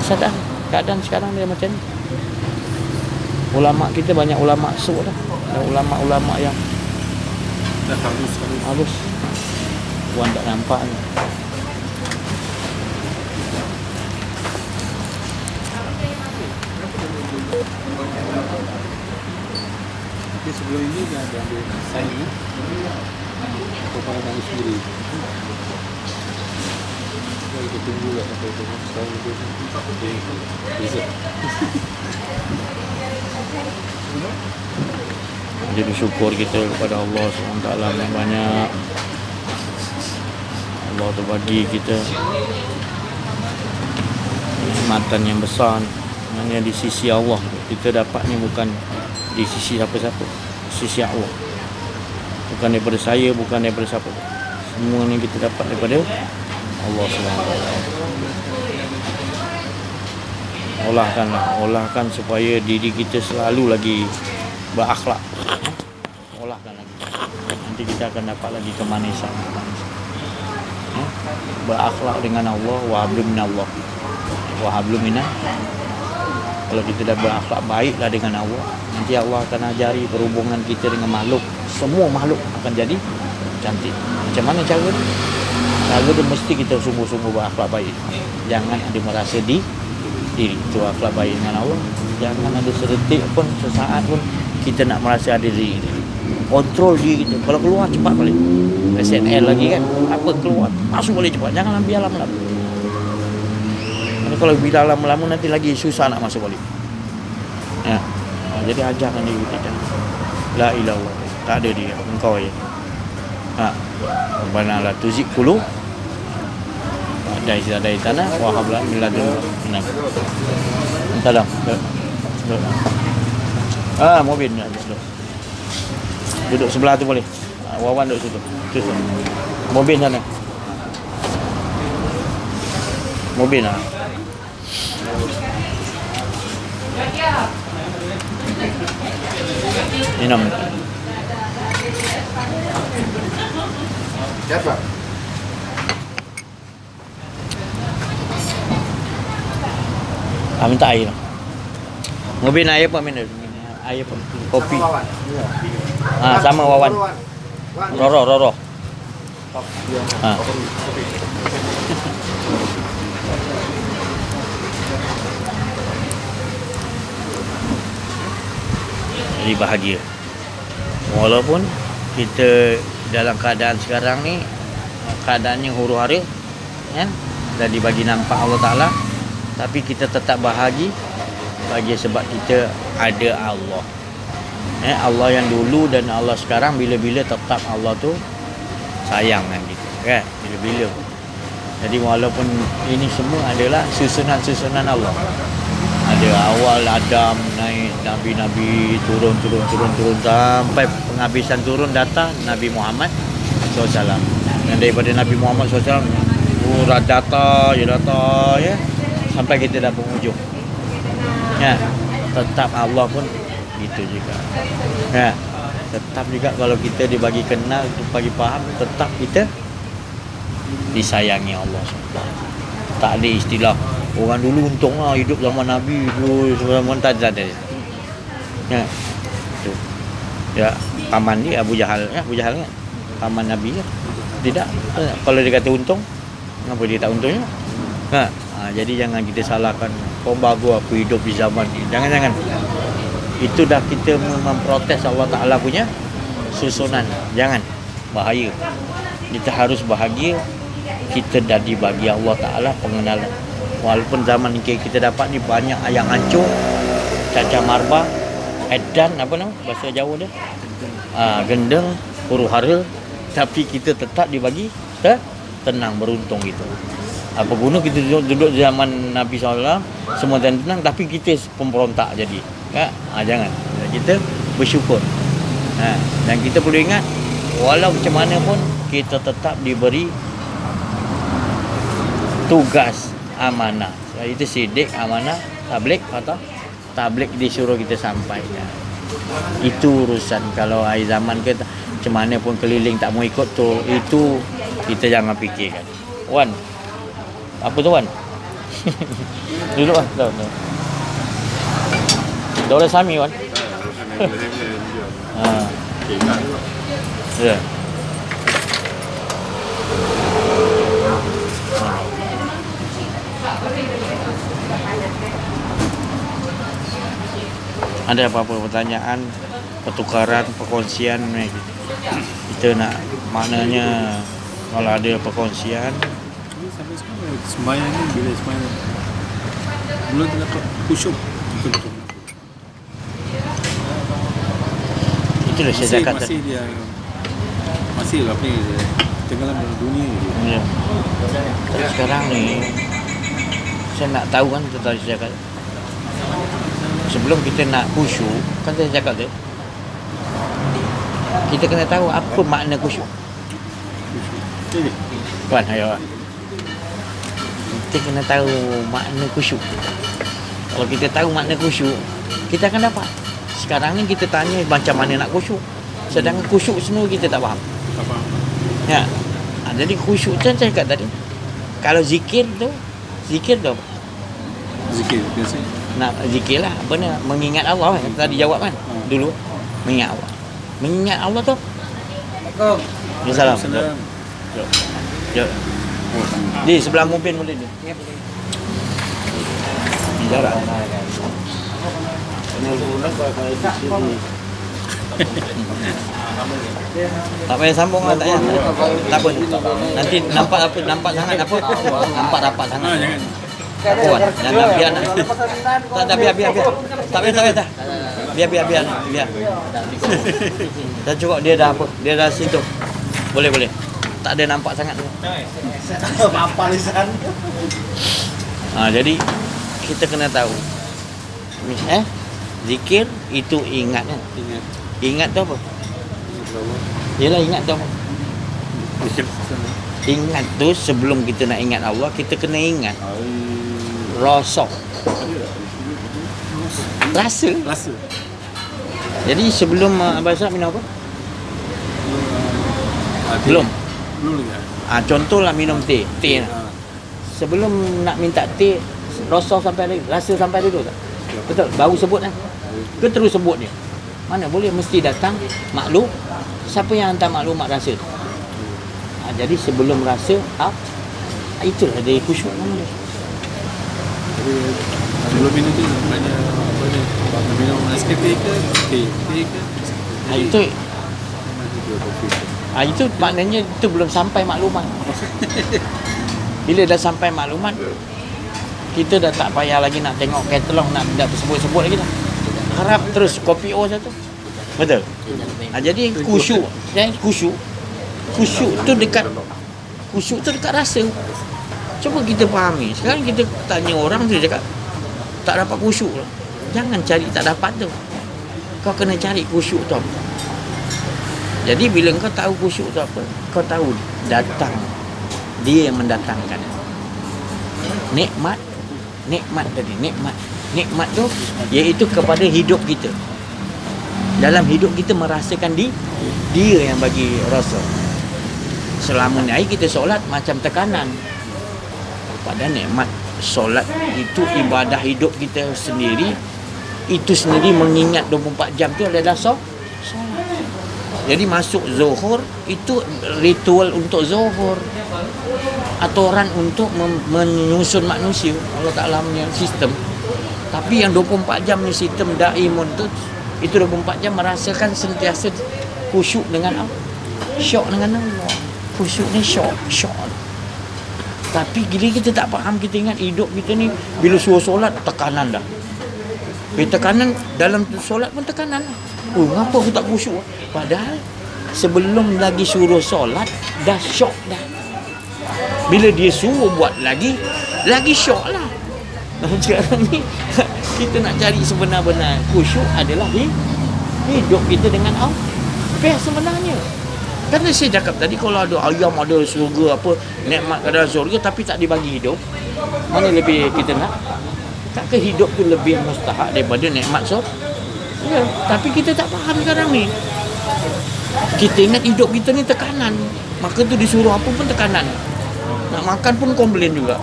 sadar keadaan sekarang dia macam ni. Ulama kita banyak ulama su dah. Ada ulama-ulama yang Dah halus. Puan tak nampak ni. Tapi sebelum ini dia ada ambil saing atau pada tangan sendiri. Kita tunggu lah sampai tengok setahun lebih. Bisa. Jadi bersyukur kita kepada Allah SWT yang banyak. Allah tu bagi kita nikmatan yang besar. Hanya di sisi Allah. Kita dapat ni bukan di sisi siapa-siapa, sisi Allah. Bukan daripada saya, bukan daripada siapa. Semua ni kita dapat daripada Allah SWT. Olahkan supaya diri kita selalu lagi berakhlak. Olahkan lagi. Nanti kita akan dapat lagi kemanisan. Berakhlak dengan Allah, wa hablum minallah. Wa hablum minallah. Kalau kita dah berakhlak baiklah dengan Allah, nanti Allah akan ajari perhubungan kita dengan makhluk. Semua makhluk akan jadi cantik. Macam mana cara ni? Cara dia mesti kita sungguh-sungguh berakhlak baik. Jangan ada merasa diri itu akhlak baik dengan Allah. Jangan ada sedetik pun, sesaat pun kita nak merasa ada diri kita. Kontrol diri kita. Kalau keluar cepat balik. SNL lagi kan. Apa keluar, masuk balik cepat. Janganlah biar lama-lama. Kalau biar lama-lama nanti lagi susah nak masuk balik. Ya. Jadi ajarkan diri kita. La ilaha illallah. Tak ada dia, engkau aja. Rabbana la tuzigh qulub dari tanah wa hab lana min ladunka rahmah. Salam. Mobil ni ada duduk. Duduk sebelah tu boleh. Wawan duduk situ. Tu. Mobil sana. Mobil lah. Minum. Siapa? Minta air lah. Mobil air apa minum? Air apa? Kopi. Sama Wawan. Roro. Jadi bahagia. Walaupun kita dalam keadaan sekarang ni, keadaannya huru-hara kan, dah dibagi nampak Allah Ta'ala, tapi kita tetap bahagia sebab kita ada Allah. Allah yang dulu dan Allah sekarang, bila-bila tetap Allah tu sayang dengan kita kan, bila-bila. Jadi walaupun ini semua adalah susunan-susunan Allah. Ada awal Adam naik, Nabi-Nabi turun sampai penghabisan turun datang Nabi Muhammad SAW. Dan daripada Nabi Muhammad SAW data ya sampai kita dah penghujung. Ya, tetap Allah pun gitu juga. Ya, tetap juga kalau kita dibagi kenal, dibagi faham, tetap kita disayangi Allah SWT. Tak ada istilah orang dulu untunglah hidup zaman Nabi dulu zaman tak ada. Ya. Tu. Ya, paman dia Abu Jahal kan. Paman Nabi kan. Tidak. Kalau dia kata untung, kenapa dia tak untungnya? Jadi jangan kita salahkan. Kau bagus aku hidup di zaman ni. Jangan. Itu dah kita memprotes Allah Ta'ala punya susunan. Jangan. Bahaya. Kita harus bahagia. Kita dah dibagi Allah Ta'ala pengenalan. Walaupun zaman ni kita dapat ni banyak yang hancur, cacar marbah, edan, apa nama bahasa Jawa dia, gendeng, huru-hara, tapi kita tetap dibagi tenang, beruntung gitu. Apa guna kita duduk zaman Nabi SAW semua tenang, tapi kita pemberontak jadi. Jangan. Kita bersyukur. Dan kita perlu ingat, walau macam mana pun kita tetap diberi tugas amanah. Itu sidik, amanah, tabligh atau tabligh disuruh kita sampaikan. Itu urusan. Kalau akhir zaman ke macam mana pun keliling tak mau ikut tu, itu kita jangan fikirkan. Wan. Apa tu Wan? Duduk lah. Dolar Sami kan? Ya. Ada apa-apa pertanyaan, pertukaran, perkongsian ni? Kita nak maknanya kalau ada perkongsian. Sampai sekarang sembahyang ni bila sembahyang belum dapat khusyuk betul-betul. Itulah saya cakap masih dia masih apa ni tenggelam dalam dunia je. Ya. Tapi sekarang ni saya nak tahu kan tu tadi saya cakap. Sebelum kita nak khusyuk, kan saya cakap tu. Kita kena tahu apa makna khusyuk. Okey. Kan, ayo. Kita kena tahu makna khusyuk. Kalau kita tahu makna khusyuk, kita akan dapat. Sekarang ni kita tanya macam mana nak khusyuk. Sedangkan khusyuk semua kita tak faham. Tak faham. Ya. Jadi khusyuk tu saya cakap tadi. Kalau zikir tu apa? Zikir biasa. Nak zikir lah. Apa ni? Mengingat Allah kan. Tadi jawab kan? Dulu. Mengingat Allah. Mengingat Allah tu. Assalamualaikum. Assalamualaikum. Jom. Di sebelah mobil boleh ni. Jarak. Tak payah sambung lah, tak payah. Tak apa. Nanti nampak sangat apa? Nampak rapat sangat. Jangan. Kuat. Jangan biar. Tak biar. Tak payah. Biar. Dah cukup dia dah apa? Dia dah situ. Boleh. Tak ada nampak sangat tu. Apa lisan? Jadi kita kena tahu. Zikir itu ingat kan? Ingat tu apa? Yalah ingat tu apa? Ingat tu sebelum kita nak ingat Allah, kita kena ingat rasa. Rasa. Jadi sebelum Abang Syah minum apa? Belum lagi. Contohlah minum teh lah. Sebelum nak minta teh, rasa sampai ada, rasa sampai ada dulu tak? Betul? Baru sebut kan? Ke terus sebut dia? Mana boleh, mesti datang maklum. Siapa yang hantar maklumat rasa tu? Jadi sebelum rasa, itulah dia khusyuk namanya. Jadi sebelum minum tu banyak apa ni? Minum Nescafe ke teh ke? Itu maknanya itu belum sampai maklumat. Bila dah sampai maklumat, kita dah tak payah lagi nak tengok katalog, nak sebut-sebut lagi dah. Harap terus kopi O satu. Betul. Jadi khusyuk tu dekat rasa. Cuba kita fahami. Sekarang kita tanya orang tu cakap tak dapat khusyuk lah. Jangan cari tak dapat tu. Kau kena cari khusyuk tu apa. Jadi bila kau tahu khusyuk tu apa, kau tahu datang. Dia yang mendatangkan. Nikmat tu iaitu kepada hidup kita. Dalam hidup kita merasakan dia yang bagi rasa. Selama ni kita solat macam tekanan. Padahal nikmat solat itu ibadah hidup kita sendiri. Itu sendiri mengingat 24 jam tu adalah solat. Jadi masuk zuhur itu ritual untuk zuhur. Aturan untuk menyusun manusia. Allah Ta'ala punya sistem. Tapi yang 24 jam ni sistem daimun tu, itu 24 jam merasakan sentiasa khusyuk dengan Allah. Syok dengan Allah. Khusyuk ni syok. Tapi bila kita tak faham, kita ingat hidup kita ni bila suruh solat tekanan dah. Bila tekanan dalam solat pun tekanan lah. Kenapa aku tak khusyuk? Padahal sebelum lagi suruh solat dah syok dah. Bila dia suruh buat lagi syok lah. Sekarang ni kita nak cari sebenar-benar khusyuk adalah hidup kita dengan Allah. Best sebenarnya. Kerana saya cakap tadi, kalau ada ayam, ada surga apa, nikmat ada surga tapi tak dibagi hidup, mana lebih kita nak? Tak ke hidup tu lebih mustahak daripada nikmat surga? Ya, tapi kita tak faham sekarang ni. Kita ingat hidup kita ni tekanan. Maka tu disuruh apa pun tekanan. Nak makan pun komplain juga.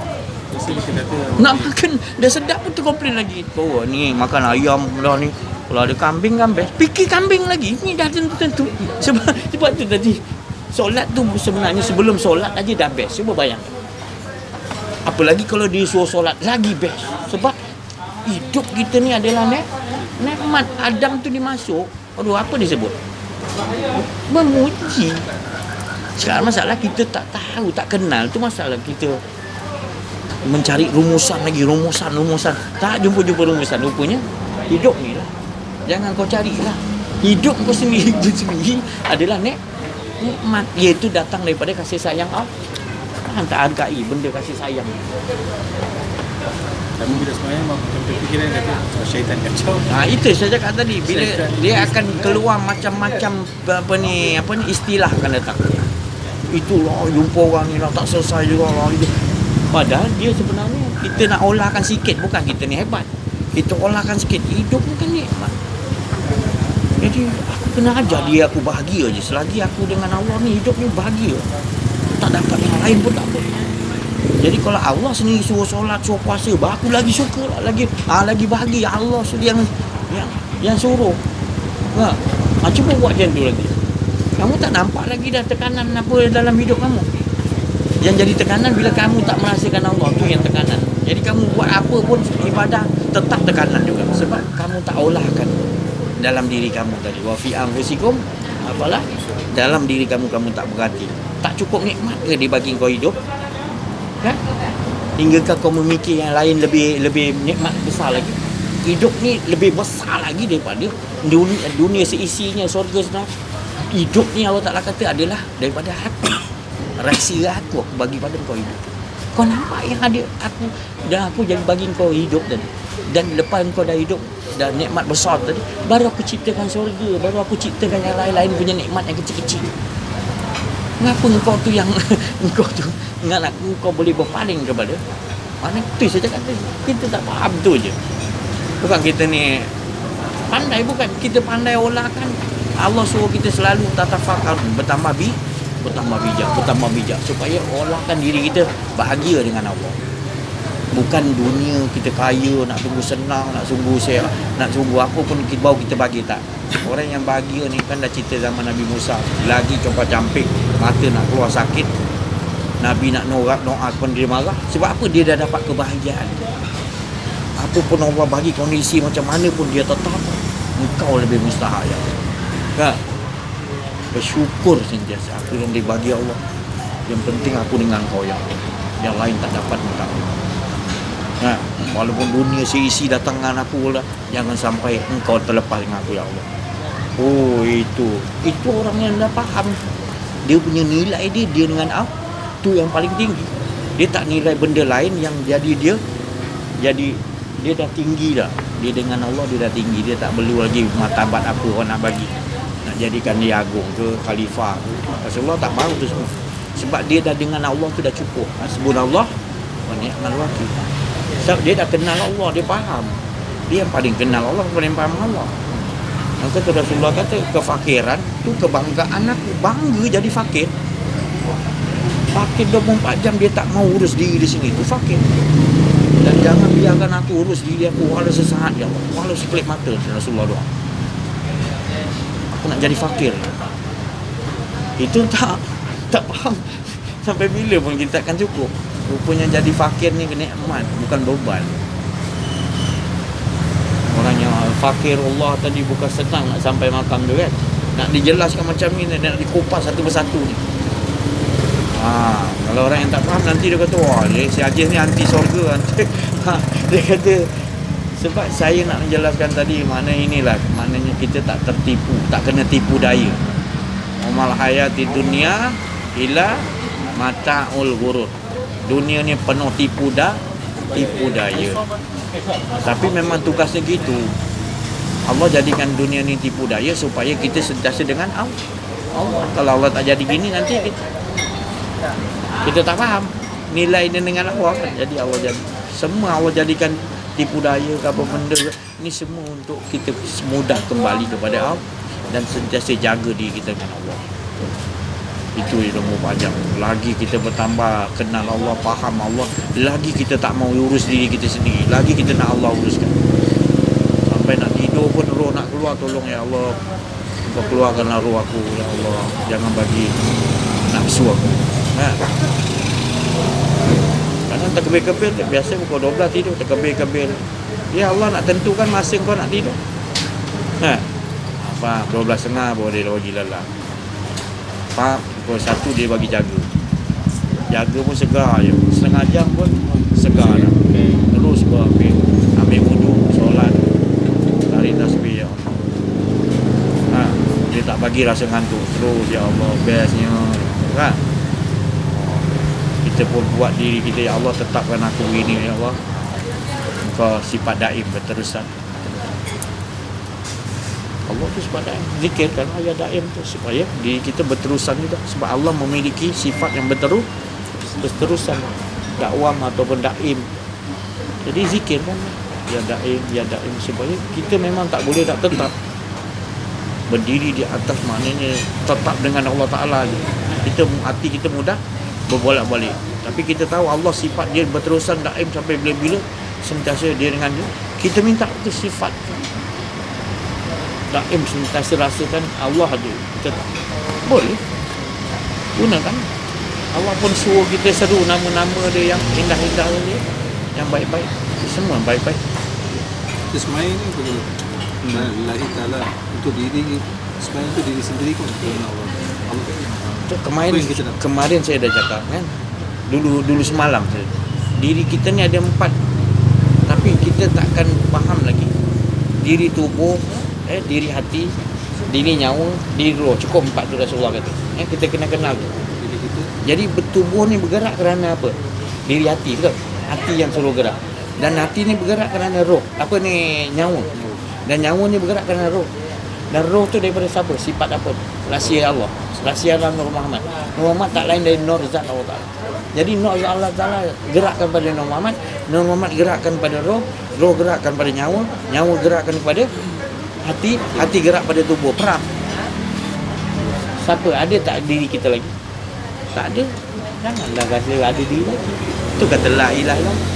Mesti kita kata Nak makan dah sedap pun tu komplain lagi. Oh ni makan ayam pula ni. Kalau ada kambing kan best. Fikir kambing lagi. Ni dah tentu-tentu. Sebab tu tadi solat tu sebenarnya sebelum solat aja dah best. Cuba bayangkan. Apalagi kalau dia suruh solat lagi best. Sebab hidup kita ni adalah nikmat. Adam tu dimasuk. Aduh, apa disebut? Memuji. Sekarang masalah kita tak tahu, tak kenal. Tu masalah kita mencari rumusan lagi, rumusan. Tak jumpa rumusan. Rupanya hidup ni lah. Jangan kau carilah. Hidup kau sendiri adalah nikmat. Iaitu datang daripada kasih sayang Allah. Tak hargai benda kasih sayang. Tapi bila sebenarnya macam terfikiran kata syaitan kacau. Itu saya cakap tadi. Bila dia akan keluar macam-macam istilah akan datang. Itulah jumpa orang ni lah tak selesai juga lah. Padahal dia sebenarnya kita nak olahkan sikit. Bukan kita ni hebat. Kita olahkan sikit. Hidup ni kan nikmat. Jadi aku kena ajar dia aku bahagia je. Selagi aku dengan Allah ni hidup ni bahagia. Tak dapat yang lain pun tak apa. Jadi kalau Allah sendiri suruh solat, suruh puasa, aku lagi suka lah, lagi bahagia. Allah sendiri yang suruh. Cuba buat macam tu lagi. Kamu tak nampak lagi dah tekanan apa dalam hidup kamu. Yang jadi tekanan bila kamu tak merasakan Allah, tu yang tekanan. Jadi kamu buat apa pun ibadah tetap tekanan juga. Sebab kamu tak olahkan dalam diri kamu tadi. Wa fi anfusikum, apalah dalam diri kamu tak berhati. Tak cukup nikmat ke dia bagi kau hidup? Kan? Hingga kau memikir yang lain lebih nikmat besar lagi. Hidup ni lebih besar lagi daripada dunia seisinya, syurga sana. Hidup ni Allah Ta'ala kata adalah daripada aku. Rahsia aku bagi pada kau hidup. Kau nampak yang ada aku jadi bagi kau hidup tadi. Dan lepas kau dah hidup dan nikmat besar tadi, baru aku ciptakan syurga, baru aku ciptakan yang lain-lain punya nikmat yang kecil-kecil. Kenapa engkau tu yang engkau boleh berpaling kepada mana tu saya cakap tadi. Kita tak faham tu je. Bukan kita ni pandai, bukan kita pandai olahkan. Allah suruh kita selalu tatafakar, bertambah bijak supaya olahkan diri kita bahagia dengan Allah. Bukan dunia kita kaya, nak tunggu senang, nak tunggu apa pun baru kita bagi, tak. Orang yang bahagia ni kan dah cerita zaman Nabi Musa. Lagi coba campik, mata nak keluar sakit, Nabi nak norak pun dia marah. Sebab apa? Dia dah dapat kebahagiaan. Apa pun Allah bagi kondisi macam mana pun dia tetap engkau lebih mustahak ya. Kan? Bersyukur sentiasa apa yang dibagi Allah. Yang penting aku dengan kau ya Allah. Yang lain tak dapat engkau. Nah, walaupun dunia seisi datang dengan aku lah, jangan sampai engkau terlepas dengan aku ya Allah. Oh, itu orang yang dah faham. Dia punya nilai dia dengan Allah tu yang paling tinggi. Dia tak nilai benda lain yang jadi dia dah tinggi dah. Dia dengan Allah dia dah tinggi. Dia tak perlu lagi martabat apa orang nak bagi. Nak jadikan dia agung ke khalifah ke. Rasulullah tak mahu tu semua. Sebab dia dah dengan Allah tu dah cukup. Hasbunallah wa ni'mal wakil. Sebab dia dah kenal Allah, dia faham. Dia yang paling kenal Allah, paling faham Allah. Maka tu Rasulullah kata kefakiran tu kebanggaan aku. Bangga jadi fakir. Fakir 24 jam dia tak mau urus diri di sini. Itu fakir. Dan jangan biarkan aku urus diri aku walau sesaat ya Allah. Walau sekelip mata, Rasulullah doa. Aku nak jadi fakir. Itu tak faham. Sampai bila pun kita akan cukup. Rupanya jadi fakir ni nikmat, bukan beban. Orang yang fakir Allah tadi bukan senang nak sampai makam tu kan. Nak dijelaskan macam ni, nak dikupas satu persatu ni. Kalau orang yang tak faham nanti dia kata, wah si Hajiz ni anti syurga, anti. Dia kata sebab saya nak menjelaskan tadi maknanya kita tak tertipu, tak kena tipu daya. Umal hayati dunia ila mata'ul ghurur. Dunia ni penuh tipu daya. Tapi memang tugasnya gitu. Allah jadikan dunia ni tipu daya supaya kita sentiasa dengan Allah. Kalau Allah tak jadi gini nanti kita tak faham nilai dia dengan Allah kan. Jadi Allah semua Allah jadikan tipu daya ke apa benda ni semua untuk kita mudah kembali kepada Allah dan sentiasa jaga diri kita dengan Allah. Itu ilmu panjang. Lagi kita bertambah kenal Allah, faham Allah, lagi kita tak mau urus diri kita sendiri, lagi kita nak Allah uruskan. Sampai nak tidur pun roh nak keluar, tolong ya Allah, Kau keluarkanlah roh aku ya Allah, jangan bagi nafsu aku. Kadang terkebir-kebir, biasa pukul 12 tidur, terkebir-kebir. Ya Allah nak tentukan masa kau nak tidur. Faham? 12.30 baru dia bagi lalang. Faham? Pukul 1 dia bagi jaga. Jaga pun segar je. Setengah jam pun segar dah. Terus ambil wudu, solat, tarik tasbih ya Allah. Dia tak bagi rasa ngantuk. Terus ya Allah, bestnya. Kan? Kita pun buat diri kita, ya Allah tetapkan aku begini ya Allah. Kau sifat daim berterusan. Allah tu sifat daim. Zikirkan ayat daim tu supaya diri kita berterusan juga. Sebab Allah memiliki sifat yang berterusan. Dakwam ataupun daim. Jadi zikirkan ya daim supaya kita memang tak boleh tak tetap berdiri di atas, maknanya tetap dengan Allah Ta'ala je. Hati kita mudah berbolak-balik. Tapi kita tahu Allah sifat dia berterusan daim sampai bila-bila, sentiasa dia dengan dia. Kita minta itu sifat daim, sentiasa rasakan Allah ada. Kita tak boleh gunakan. Allah pun suruh kita seru nama-nama dia yang indah-indah dia, yang baik-baik. Semua baik-baik. Kita semai ni perlu Lillahi ta'ala, untuk diri semai itu diri sendiri kau kerana Allah. Kemarin saya dah cakap kan, dulu semalam saya, diri kita ni ada 4, tapi kita takkan faham lagi. Diri tubuh, diri hati, diri nyawa, diri roh. Cukup 4 tu Rasulullah kata. Kita kena kenal tu. Jadi bertubuh ni bergerak kerana apa? Diri hati, betul? Hati yang suruh gerak. Dan hati ni bergerak kerana roh. Apa ni? Nyawa. Dan nyawa ni bergerak kerana roh. Dan roh tu daripada siapa? Sifat apa? Rahsia Allah. Rahsia Allah Nur Muhammad. Nur Muhammad tak lain dari Nur Zat Allah Ta'ala. Jadi Nur Zat Allah Ta'ala gerakkan pada Nur Muhammad. Nur Muhammad gerakkan pada roh. Roh gerakkan pada nyawa. Nyawa gerakkan pada hati. Hati gerak pada tubuh. Perang. Siapa? Ada tak diri kita lagi? Tak ada. Janganlah rasa ada diri lagi. Itu kata la ilaha illallah.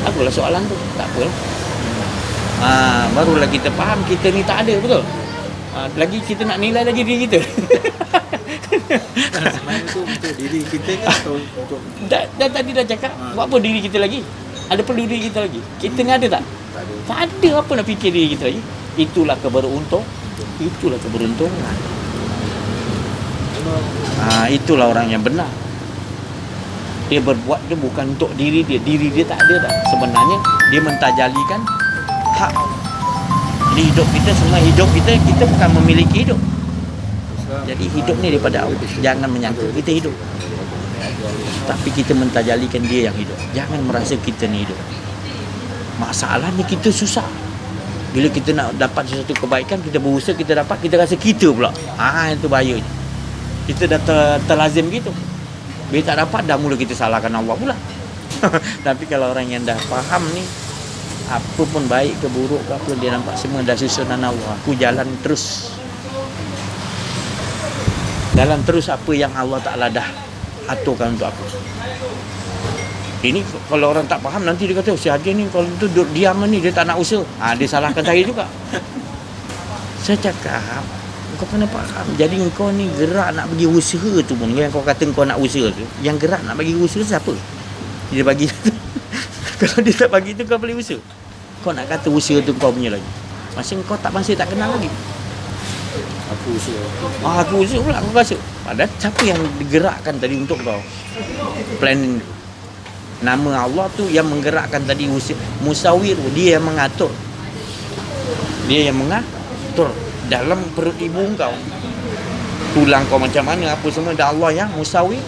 Apalah soalan tu? Tak apa. Barulah kita faham kita ni tak ada, betul? Lagi kita nak nilai lagi diri kita. Semai itu untuk diri kita kan atau untuk Dah tadi dah cakap, buat apa diri kita lagi? Ada perlu diri kita lagi? Kita ni ada tak? Tak ada apa nak fikir diri kita lagi. Itulah keberuntungan. Itulah orang yang benar. Dia berbuat dia bukan untuk diri dia. Diri dia tak ada dah. Sebenarnya dia mentajalikan hak. Jadi hidup kita, semua hidup kita bukan memiliki hidup. Jadi hidup ni daripada Allah. Jangan menyangka kita hidup, tapi kita mentajalikan dia yang hidup. Jangan merasa kita ni hidup. Masalahnya kita susah. Bila kita nak dapat sesuatu kebaikan, kita berusaha, kita dapat, kita rasa kita pula. Itu bahayanya. Kita dah terlazim gitu. Bila tak dapat, dah mula kita salahkan Allah pula. Tapi kalau orang yang dah faham ni, apa pun baik ke buruk ke apa, dia nampak semua dah susunan Allah. Aku jalan terus. Jalan terus apa yang Allah Ta'ala dah aturkan untuk aku. Ini kalau orang tak faham, nanti dia kata, si Haji ni kalau tu duduk diam ni, dia tak nak usaha. Dia salahkan saya juga. Saya cakap, kau kena faham. Jadi kau ni gerak nak bagi usaha tu pun, yang kau kata kau nak usaha tu, yang gerak nak bagi usaha siapa? Dia bagi tu. Kalau dia tak bagi tu, kau boleh usaha. Kau nak kata usaha tu kau punya lagi. Masih kau tak masih tak kenal lagi. aku usaha. Aku usaha pula aku rasa. Padahal siapa yang digerakkan tadi untuk kau planning? Nama Allah tu yang menggerakkan tadi usaha. Musawir, dia yang mengatur. Dia yang mengatur dalam perut ibu kau. Tulang kau macam mana, apa semua, dah Allah yang musawir.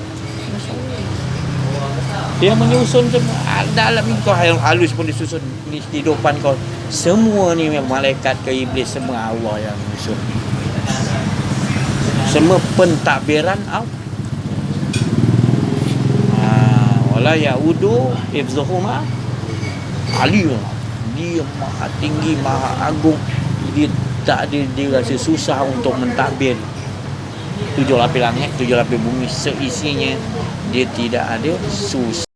Dia menyusun semua. Dalam kau halus pun disusun ni kehidupan kau. Semua ni malaikat ke iblis, semua Allah yang menyusun. Semua pentadbiran Allah. Wala yaudu hifzuhuma aliyun. Dia maha tinggi, maha agung. Dia tak ada, dia rasa susah untuk mentadbir. tujuh lapis langit, tujuh lapis bumi seisinya dia tidak ada susah.